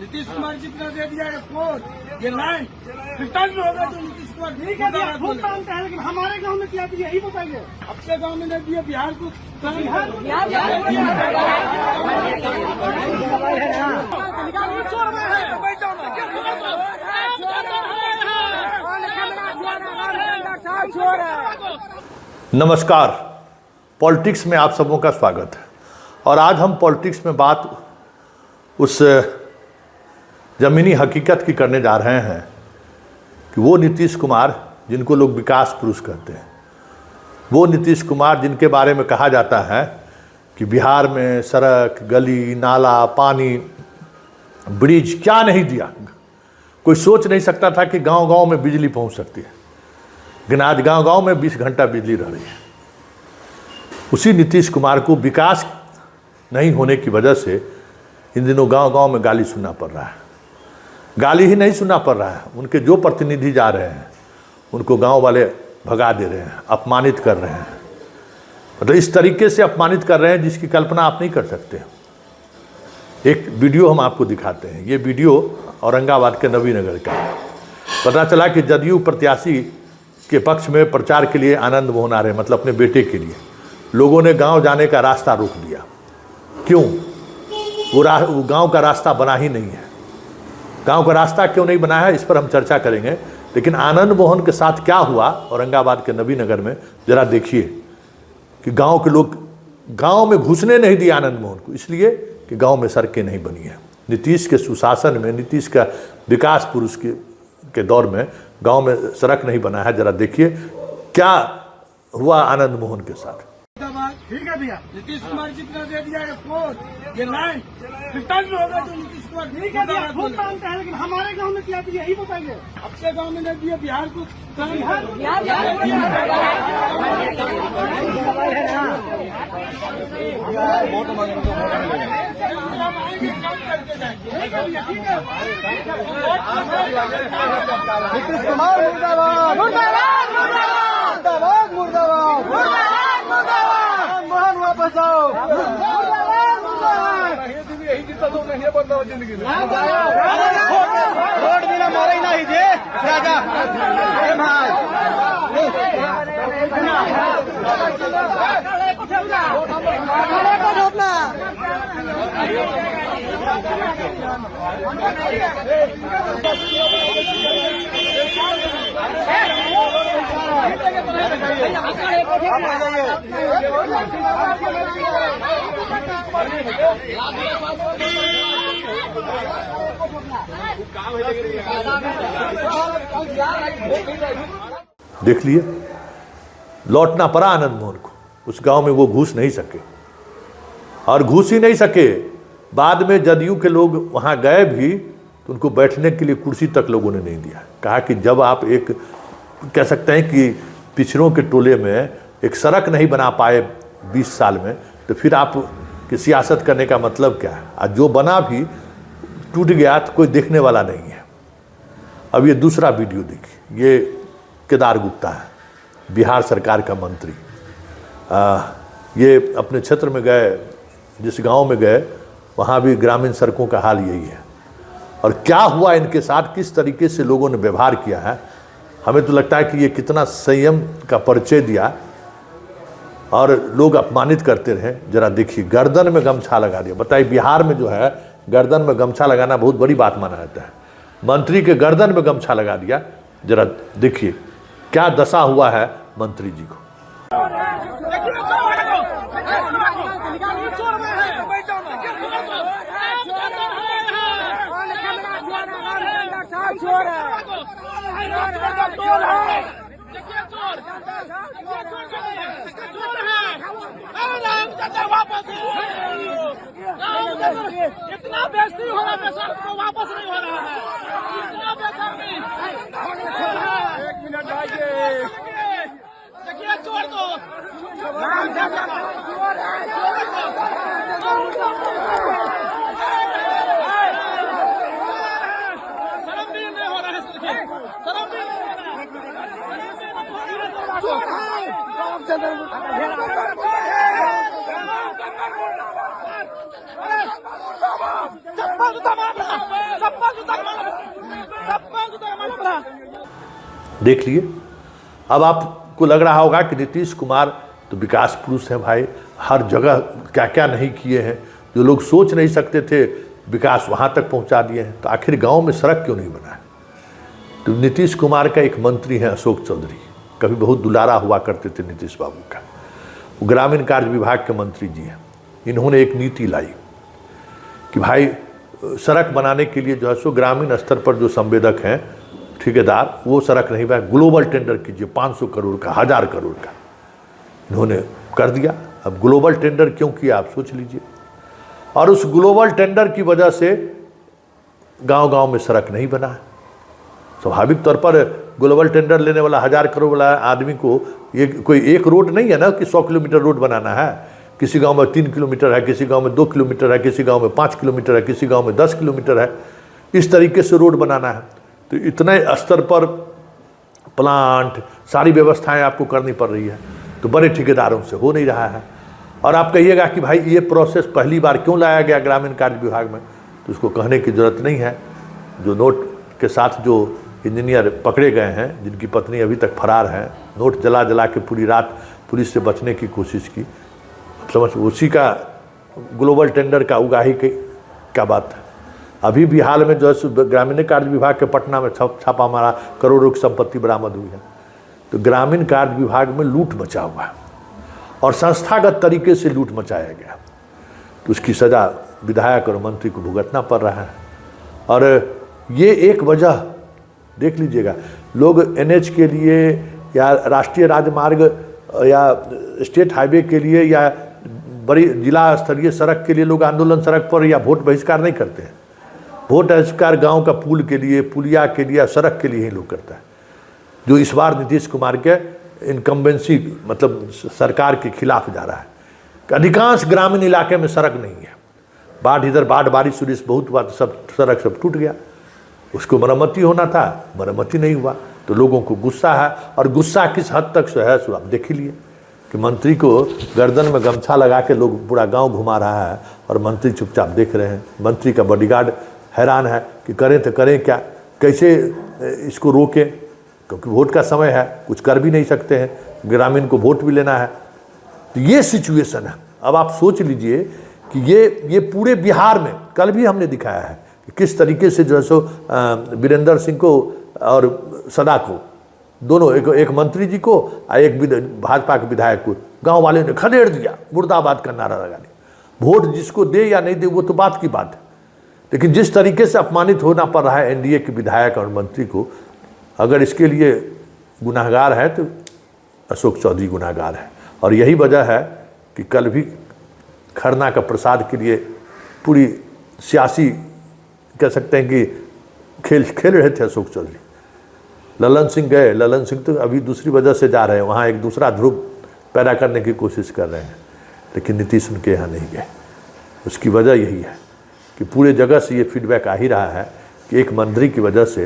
नीतीश कुमार जी ने दे दिया रिपोर्ट, ये लाइन रिटर्न होगा तो नीतीश कुमार ठीक है दिया, खूब मानते हैं, लेकिन हमारे गांव में क्या दिया यही बताइए। अपने गांव में नहीं दिया, बिहार को नमस्कार, पॉलिटिक्स में आप सबों का स्वागत है। और आज हम पॉलिटिक्स में बात उस ज़मीनी हकीकत की करने जा रहे हैं कि वो नीतीश कुमार जिनको लोग विकास पुरुष कहते हैं, वो नीतीश कुमार जिनके बारे में कहा जाता है कि बिहार में सड़क, गली, नाला, पानी, ब्रिज क्या नहीं दिया। कोई सोच नहीं सकता था कि गांव-गांव में बिजली पहुंच सकती है, लेकिन आज गांव-गांव में 20 घंटा बिजली रह रही है। उसी नीतीश कुमार को विकास नहीं होने की वजह से इन दिनों गांव-गांव में गाली सुनना पड़ रहा है। गाली ही नहीं सुनना पड़ रहा है, उनके जो प्रतिनिधि जा रहे हैं उनको गांव वाले भगा दे रहे हैं, अपमानित कर रहे हैं। मतलब इस तरीके से अपमानित कर रहे हैं जिसकी कल्पना आप नहीं कर सकते। एक वीडियो हम आपको दिखाते हैं। ये वीडियो औरंगाबाद के नवीनगर का है। पता चला कि जदयू प्रत्याशी के पक्ष में प्रचार के लिए आनंद मोहन आ रहे हैं, मतलब अपने बेटे के लिए। लोगों ने गांव जाने का रास्ता रोक दिया। क्यों? वो गांव का रास्ता बना ही नहीं है। गांव का रास्ता क्यों नहीं बना है, इस पर हम चर्चा करेंगे। लेकिन आनंद मोहन के साथ क्या हुआ औरंगाबाद के नवीनगर में, जरा देखिए कि गांव के लोग गांव में घुसने नहीं दिए आनंद मोहन को, इसलिए कि गांव में सड़कें नहीं बनी है। नीतीश के सुशासन में, नीतीश का विकास पुरुष के दौर में गांव में सड़क नहीं बना है। जरा देखिए क्या हुआ आनंद मोहन के साथ। ठीक है भैया, नीतीश कुमार जी ने दे दिया रिपोर्ट, ये लाइन रिटर्न होगा तो नीतीश कुमार ठीक है दिया, खूब मानते हैं, लेकिन हमारे गांव में क्या दिया यही बताइए। अपने गांव में नहीं दिया, बिहार को नीतीश कुमार मुर्दाबाद, मुर्दाबाद, मुर्दाबाद, मुर्दाबाद, मुर्दाबाद, मोहन वापस आओ, मुर्दाबाद, मुर्दाबाद। यही जीता तो नहीं बदलाव जिंदगी में। वोट बिना मारे ही नहीं जे राजा देख लिए, लौटना पड़ा आनंद मोहन को। उस गांव में वो घुस नहीं सके, और घुस ही नहीं सके। बाद में जदयू के लोग वहां गए भी तो उनको बैठने के लिए कुर्सी तक लोगों ने नहीं दिया। कहा कि जब आप एक कह सकते हैं कि पिछड़ों के टोले में एक सड़क नहीं बना पाए 20 साल में, तो फिर आप की सियासत करने का मतलब क्या है। और जो बना भी टूट गया तो कोई देखने वाला नहीं है। अब ये दूसरा वीडियो देखिए। ये केदार गुप्ता है, बिहार सरकार का मंत्री। ये अपने क्षेत्र में गए, जिस गांव में गए वहाँ भी ग्रामीण सड़कों का हाल यही है। और क्या हुआ इनके साथ, किस तरीके से लोगों ने व्यवहार किया है, हमें तो लगता है कि ये कितना संयम का परिचय दिया और लोग अपमानित करते रहे। जरा देखिए, गर्दन में गमछा लगा दिया। बताइए, बिहार में जो है गर्दन में गमछा लगाना बहुत बड़ी बात माना जाता है। मंत्री के गर्दन में गमछा लगा दिया। जरा देखिए क्या दशा हुआ है मंत्री जी को। इतना बेइज्जती हो रहा है, सर को वापस नहीं हो रहा है। इतना बेशर्मी। एक मिनट आइए, देखिए छोड़ दो। शर्म भी नहीं हो रहा है, शर्म भी नहीं हो रहा है। चप्पल जूता मारा। देख लिए। अब आपको लग रहा होगा कि नीतीश कुमार तो विकास पुरुष हैं भाई, हर जगह क्या क्या नहीं किए हैं, जो लोग सोच नहीं सकते थे विकास वहाँ तक पहुँचा दिए हैं। तो आखिर गांव में सड़क क्यों नहीं बना है? तो नीतीश कुमार का एक मंत्री है अशोक चौधरी, कभी बहुत दुलारा हुआ करते थे नीतीश बाबू का, वो ग्रामीण कार्य विभाग के मंत्री जी हैं। इन्होंने एक नीति लाई कि भाई सड़क बनाने के लिए जो है सो ग्रामीण स्तर पर जो संवेदक हैं ठेकेदार, वो सड़क नहीं बना, ग्लोबल टेंडर कीजिए 500 करोड़ का, 1000 करोड़ का। इन्होंने कर दिया। अब ग्लोबल टेंडर क्यों किया आप सोच लीजिए। और उस ग्लोबल टेंडर की वजह से गांव-गांव में सड़क नहीं बना है। स्वाभाविक तौर पर ग्लोबल टेंडर लेने वाला 1000 करोड़ वाला आदमी को ये कोई एक रोड नहीं है ना कि 100 किलोमीटर रोड बनाना है। किसी गांव में 3 किलोमीटर है, किसी गांव में 2 किलोमीटर है, किसी गांव में 5 किलोमीटर है, किसी गांव में 10 किलोमीटर है। इस तरीके से रोड बनाना है। तो इतने स्तर पर प्लांट, सारी व्यवस्थाएं आपको करनी पड़ रही है, तो बड़े ठेकेदारों से हो नहीं रहा है। और आप कहिएगा कि भाई ये प्रोसेस पहली बार क्यों लाया गया ग्रामीण कार्य विभाग में, तो उसको कहने की ज़रूरत नहीं है। जो नोट के साथ जो इंजीनियर पकड़े गए हैं, जिनकी पत्नी अभी तक फरार है, नोट जला जला के पूरी रात पुलिस से बचने की कोशिश की, समझ उसी का ग्लोबल टेंडर का उगाही क्या बात है। अभी भी हाल में जो है ग्रामीण कार्य विभाग के पटना में छापा मारा, करोड़ों की संपत्ति बरामद हुई है। तो ग्रामीण कार्य विभाग में लूट मचा हुआ है और संस्थागत तरीके से लूट मचाया गया, तो उसकी सज़ा विधायक और मंत्री को भुगतना पड़ रहा है। और ये एक वजह देख लीजिएगा, लोग एनएच के लिए या राष्ट्रीय राजमार्ग या स्टेट हाईवे के लिए या बड़ी जिला स्तरीय सड़क के लिए लोग आंदोलन सड़क पर या वोट बहिष्कार नहीं करते हैं। वोट बहिष्कार गांव का पुल के लिए, पुलिया के लिए, सड़क के लिए ही लोग करता है। जो इस बार नीतीश कुमार के इनकम्बेंसी मतलब सरकार के खिलाफ जा रहा है। अधिकांश ग्रामीण इलाके में सड़क नहीं है। बाढ़ इधर बाढ़ बारिश सुरिश बहुत हुआ तो सब सड़क सब टूट गया, उसको मरम्मती होना था, मरम्मती नहीं हुआ, तो लोगों को गुस्सा है। और गुस्सा किस हद तक है सो आप देख ही लिए कि मंत्री को गर्दन में गमछा लगा के लोग पूरा गांव घुमा रहा है और मंत्री चुपचाप देख रहे हैं। मंत्री का बॉडीगार्ड हैरान है कि करें तो करें क्या, कैसे इसको रोकें, क्योंकि वोट का समय है, कुछ कर भी नहीं सकते हैं, ग्रामीण को वोट भी लेना है। तो ये सिचुएशन है। अब आप सोच लीजिए कि ये पूरे बिहार में कल भी हमने दिखाया है कि किस तरीके से जो है सो वीरेंद्र सिंह को और सदा को, दोनों एक मंत्री जी को और एक भाजपा के विधायक को गांव वाले ने खदेड़ दिया, मुर्दाबाद का नारा लगा दिया। वोट जिसको दे या नहीं दे वो तो बात की बात है, लेकिन जिस तरीके से अपमानित होना पड़ रहा है एनडीए के विधायक और मंत्री को, अगर इसके लिए गुनाहगार है तो अशोक चौधरी गुनाहगार है। और यही वजह है कि कल भी खरना का प्रसाद के लिए पूरी सियासी कह सकते हैं कि खेल रहे थे अशोक चौधरी। ललन सिंह गए, ललन सिंह तो अभी दूसरी वजह से जा रहे हैं, वहाँ एक दूसरा ध्रुव पैदा करने की कोशिश कर रहे हैं, लेकिन नीतीश उनके यहाँ नहीं गए। उसकी वजह यही है कि पूरे जगह से ये फीडबैक आ ही रहा है कि एक मंत्री की वजह से